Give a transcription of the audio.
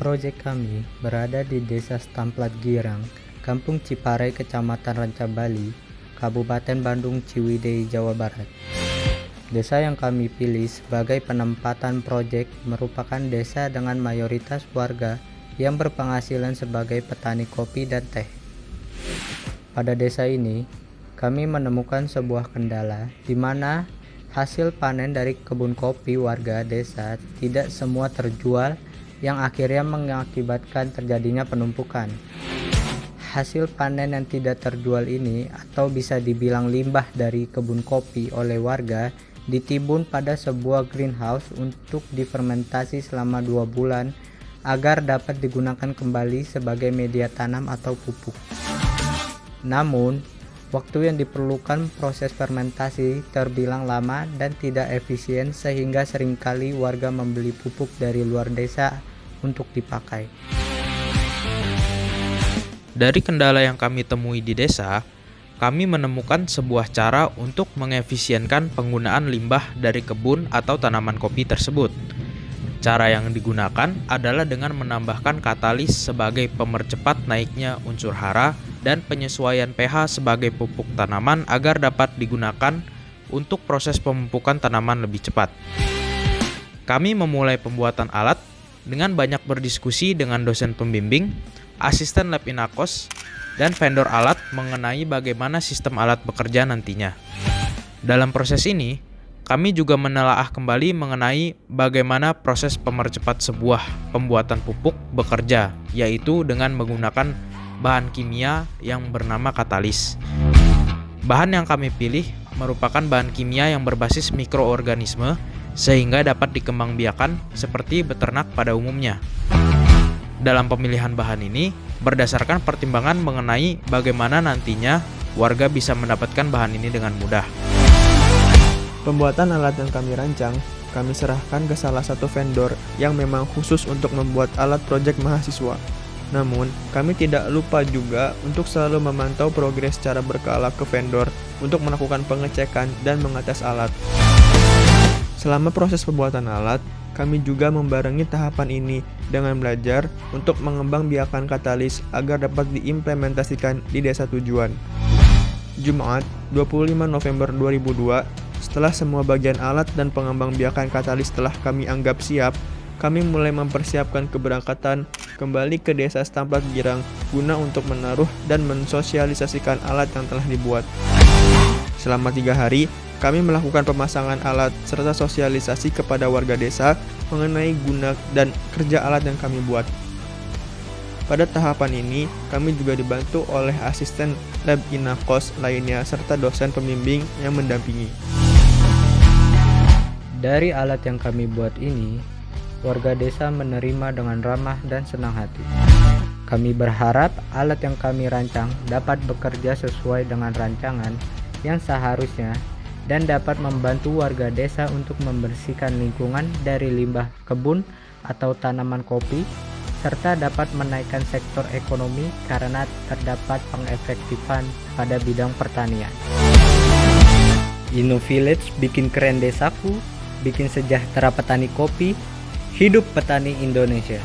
Proyek kami berada di Desa Stamplat Girang, Kampung Ciparai, Kecamatan Ranca Bali, Kabupaten Bandung Ciwidey, Jawa Barat. Desa yang kami pilih sebagai penempatan proyek merupakan desa dengan mayoritas warga yang berpenghasilan sebagai petani kopi dan teh. Pada desa ini, kami menemukan sebuah kendala di mana hasil panen dari kebun kopi warga desa tidak semua terjual, yang akhirnya mengakibatkan terjadinya penumpukan. Hasil panen yang tidak terjual ini, atau bisa dibilang limbah dari kebun kopi oleh warga, ditimbun pada sebuah greenhouse untuk difermentasi selama 2 bulan agar dapat digunakan kembali sebagai media tanam atau pupuk. Namun, waktu yang diperlukan proses fermentasi terbilang lama dan tidak efisien, sehingga seringkali warga membeli pupuk dari luar desa untuk dipakai. Dari kendala yang kami temui di desa, kami menemukan sebuah cara untuk mengefisienkan penggunaan limbah dari kebun atau tanaman kopi tersebut. Cara yang digunakan adalah dengan menambahkan katalis sebagai pemercepat naiknya unsur hara dan penyesuaian pH sebagai pupuk tanaman agar dapat digunakan untuk proses pemupukan tanaman lebih cepat. Kami memulai pembuatan alat dengan banyak berdiskusi dengan dosen pembimbing, asisten lab Inakos, dan vendor alat mengenai bagaimana sistem alat bekerja nantinya. Dalam proses ini, kami juga menelaah kembali mengenai bagaimana proses pemercepat sebuah pembuatan pupuk bekerja, yaitu dengan menggunakan bahan kimia yang bernama katalis. Bahan yang kami pilih merupakan bahan kimia yang berbasis mikroorganisme, sehingga dapat dikembangbiakan seperti beternak pada umumnya. Dalam pemilihan bahan ini, berdasarkan pertimbangan mengenai bagaimana nantinya warga bisa mendapatkan bahan ini dengan mudah. Pembuatan alat yang kami rancang, kami serahkan ke salah satu vendor yang memang khusus untuk membuat alat proyek mahasiswa. Namun, kami tidak lupa juga untuk selalu memantau progres secara berkala ke vendor untuk melakukan pengecekan dan mengetes alat. Selama proses pembuatan alat, kami juga membarengi tahapan ini dengan belajar untuk mengembangbiakan katalis agar dapat diimplementasikan di desa tujuan. Jumat, 25 November 2002, setelah semua bagian alat dan pengembangbiakan katalis telah kami anggap siap, kami mulai mempersiapkan keberangkatan kembali ke Desa Stamplat Girang guna untuk menaruh dan mensosialisasikan alat yang telah dibuat. Selama 3 hari, kami melakukan pemasangan alat serta sosialisasi kepada warga desa mengenai guna dan kerja alat yang kami buat. Pada tahapan ini, kami juga dibantu oleh asisten lab Inakos lainnya serta dosen pembimbing yang mendampingi. Dari alat yang kami buat ini, warga desa menerima dengan ramah dan senang hati. Kami berharap alat yang kami rancang dapat bekerja sesuai dengan rancangan yang seharusnya dan dapat membantu warga desa untuk membersihkan lingkungan dari limbah kebun atau tanaman kopi, serta dapat menaikkan sektor ekonomi karena terdapat pengefektifan pada bidang pertanian. InnoVillage bikin keren desaku, bikin sejahtera petani kopi, hidup petani Indonesia.